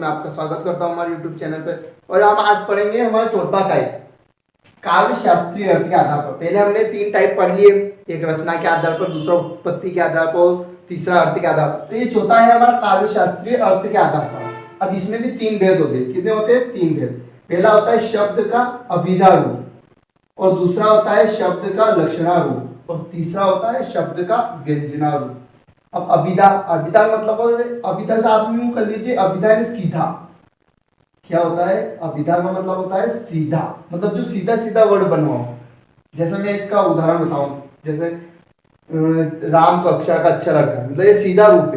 मैं आपका स्वागत करता हूं हमारे YouTube चैनल पे। और हम आज पढ़ेंगे हमारा चौथा टाइप, काव्य शास्त्रीय अर्थ के आधार पर। पहले हमने 3 टाइप पढ़ लिए, एक रचना के आधार पर, दूसरा उत्पत्ति के आधार पर, तीसरा अर्थ के आधार पर। तो ये चौथा है हमारा काव्य शास्त्रीय अर्थ के आधार पर। अब इसमें भी 3 भेद होते हैं। कितने होते हैं? 3 भेद। पहला होता है शब्द का अभिधा रूप, और दूसरा होता है शब्द का लक्षणा रूप, और तीसरा होता है शब्द का व्यंजना रूप। अब अभिधा, अभिधा मतलब अभिधा से आप यूं कर लीजिए, अभिधा यानी सीधा। क्या होता है? अभिधा का मतलब होता है सीधा, मतलब जो सीधा सीधा वर्ड बनवाओ। जैसे मैं इसका उदाहरण बताऊं, जैसे राम कक्षा का अच्छा लड़का, मतलब ये सीधा रूप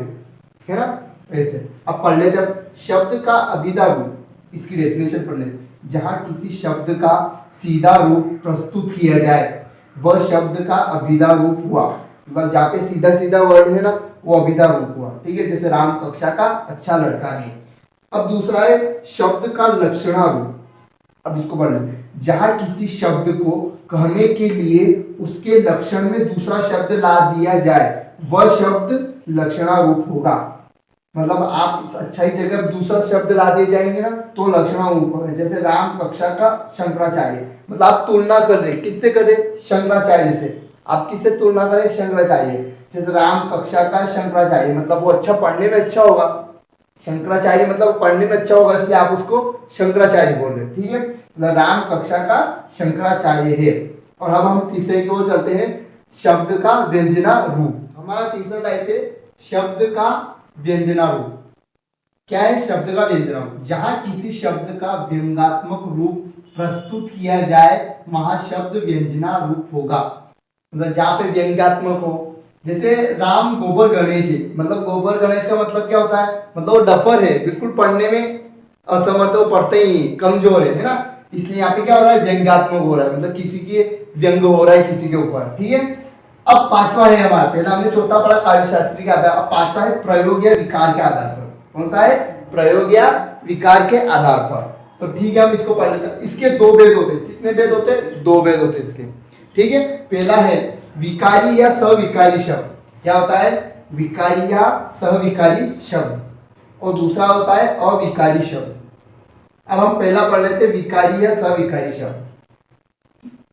है ना? ऐसे अब पढ़ लेते हैं शब्द का अभिधा रूप। इसकी डेफिनेशन पढ़ लेते। जहां किसी शब्द का सीधा रूप प्रस्तुत किया जाए वह शब्द का अभिधा रूप हुआ। मतलब जहाँ पे सीधा सीधा वर्ड है ना, वो अभिधा रूप हुआ। ठीक है, जैसे राम कक्षा का अच्छा लड़का है। अब दूसरा है शब्द का लक्षणा रूप। अब इसको पढ़ लेते। जहां किसी शब्द को कहने के लिए उसके लक्षण में दूसरा शब्द ला दिया जाए वह शब्द लक्षणा रूप होगा। मतलब आप इस अच्छाई जगह दूसरा शब्द ला दिए जाएंगे ना, तो लक्षणा रूप होगा। जैसे राम कक्षा का शंकराचार्य, मतलब आप तुलना कर रहे, किससे कर रहे? शंकराचार्य से। आप किससे तुलना करें? शंकराचार्य। जैसे राम कक्षा का शंकराचार्य, मतलब वो अच्छा पढ़ने में अच्छा होगा। शंकराचार्य मतलब पढ़ने में अच्छा होगा, इसलिए आप उसको शंकराचार्य बोल रहे। ठीक है, मतलब राम कक्षा का शंकराचार्य है। और अब हम तीसरे की ओर चलते हैं, शब्द का व्यंजना रूप। हमारा तीसरा टाइप है शब्द का व्यंजना रूप। क्या है शब्द का व्यंजना रूप? जहां किसी शब्द का व्यंग्यात्मक रूप प्रस्तुत किया जाए वहां शब्द व्यंजना रूप होगा। मतलब जहां पे व्यंग्यात्मक हो, जैसे राम गोबर गणेश है, मतलब गोबर गणेश का मतलब क्या होता है? मतलब वो डफर है, बिल्कुल पढ़ने में असमर्थ, वो पढ़ते ही कमजोर है ना? इसलिए यहाँ पे क्या हो रहा है? व्यंग्यात्मक हो रहा है, मतलब किसी के व्यंग हो रहा है किसी के ऊपर। ठीक है, अब पांचवा है हमारा, पहला हमने चौथा पढ़ा काव्य शास्त्री के आधार, अब पांचवा है प्रयोग या विकार के आधार पर। कौन सा है? प्रयोग या विकार के आधार पर। तो ठीक है, हम इसको पढ़ लेते हैं। इसके 2 भेद होते हैं। कितने भेद होते हैं? 2 भेद होते हैं इसके। ठीक है, पहला है विकारी या सविकारी शब्द। क्या होता है? विकारी या सविकारी शब्द। और दूसरा होता है अविकारी शब्द। अब हम पहला पढ़ लेते हैं विकारी या सविकारी शब्द।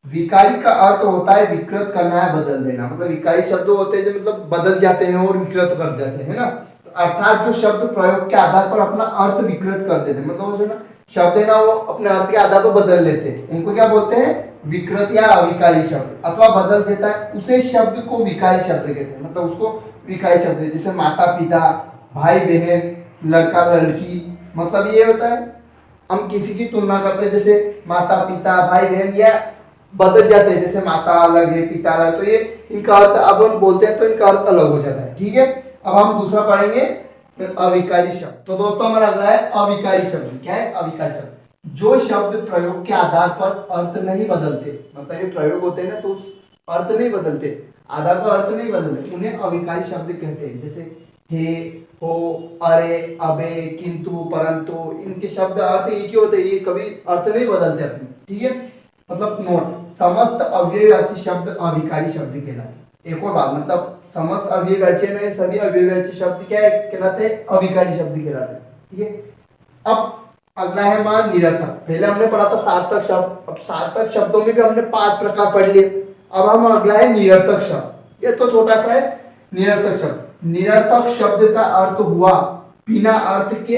विकारी का अर्थ होता है विकृत करना है, बदल देना। मतलब विकारी शब्द होते हैं जो मतलब बदल जाते हैं और विकृत कर जाते हैं ना। तो अर्थात जो शब्द प्रयोग के आधार पर अपना अर्थ विकृत कर देते हैं, मतलब ना शब्द है ना, वो अपने अर्थ के आधार पर बदल लेते हैं, उनको क्या बोलते हैं? विकृत या अविकारी शब्द। अथवा बदल देता है उसे शब्द को विकारी शब्द कहते हैं, मतलब उसको विकारी शब्द। जैसे माता पिता, भाई बहन, लड़का लड़की, मतलब ये होता है हम किसी की तुलना करते हैं, जैसे माता पिता, भाई बहन, या बदल जाते हैं। जैसे माता अलग है, पिता अलग, तो ये इनका अर्थ अब हम बोलते हैं तो इनका अर्थ अलग हो जाता है। ठीक है, अब हम दूसरा पढ़ेंगे अविकारी शब्द। तो दोस्तों हमारा अगला है अविकारी शब्द। क्या है? अविकारी शब्द जो शब्द प्रयोग के आधार पर अर्थ नहीं बदलते, मतलब ये प्रयोग होते हैं ना, तो उस अर्थ नहीं बदलते, आधार पर अर्थ नहीं बदलते, उन्हें अविकारी शब्द कहते हैं। जैसे हे, हो, अरे, अबे, किंतु, परंतु, इनके शब्द अर्थ एक ही होते हैं, ये कभी अर्थ नहीं बदलते अपने। ठीक है, मतलब नोट, समस्त अव्ययवाची शब्द अविकारी शब्द कहलाते। एक और बात, मतलब समस्त अव्ययवाची नहीं, सभी अव्ययवाची शब्द क्या कहलाते? अविकारी शब्द कहलाते। ठीक है, अब अगला है हमारा निरर्थक। पहले हमने पढ़ा था सार्थक शब्द। अब सार्थक शब्दों में भी हमने 5 प्रकार पढ़ लिए। अब हम अगला है निरर्थक शब्द। ये तो छोटा सा है निरर्थक शब्द। निरर्थक शब्द का अर्थ हुआ बिना अर्थ के,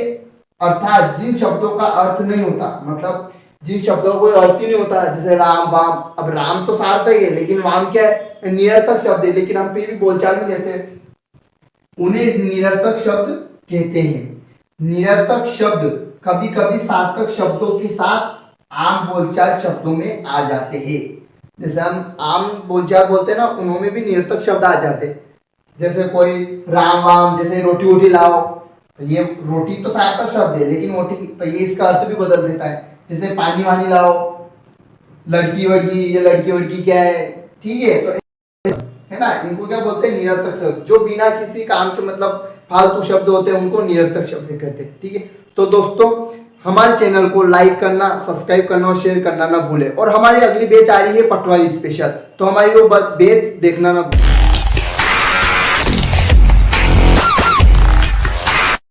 अर्थात जिन शब्दों का अर्थ नहीं होता, मतलब जिन शब्दों का कोई अर्थ ही नहीं होता, जैसे राम, वाम। अब राम तो सार्थक है, लेकिन वाम क्या है? निरर्थक शब्द है, लेकिन हम फिर भी बोलचाल में लेते हैं, उन्हें निरर्थक शब्द कहते हैं। निरर्थक शब्द कभी कभी सार्थक शब्दों के साथ आम बोलचाल शब्दों में आ जाते हैं। जैसे हम आम बोलचाल बोलते हैं ना, उनमें भी निरर्थक शब्द आ जाते हैं। जैसे कोई राम वाम, जैसे रोटी वोटी लाओ, तो ये रोटी तो सार्थक शब्द है, लेकिन रोटी तो ये इसका अर्थ भी बदल देता है। जैसे पानी वानी लाओ, लड़की वड़की, ये लड़की वड़की क्या है? ठीक है, तो है ना, इनको क्या बोलते हैं? निरर्थक शब्द। जो बिना किसी काम के, मतलब फालतू शब्द होते हैं, उनको निरर्थक शब्द कहते हैं। ठीक है, तो दोस्तों हमारे चैनल को लाइक करना, सब्सक्राइब करना और शेयर करना ना भूले। और हमारी अगली बैच आ रही है पटवारी स्पेशल, तो हमारी वो बैच देखना ना भूले।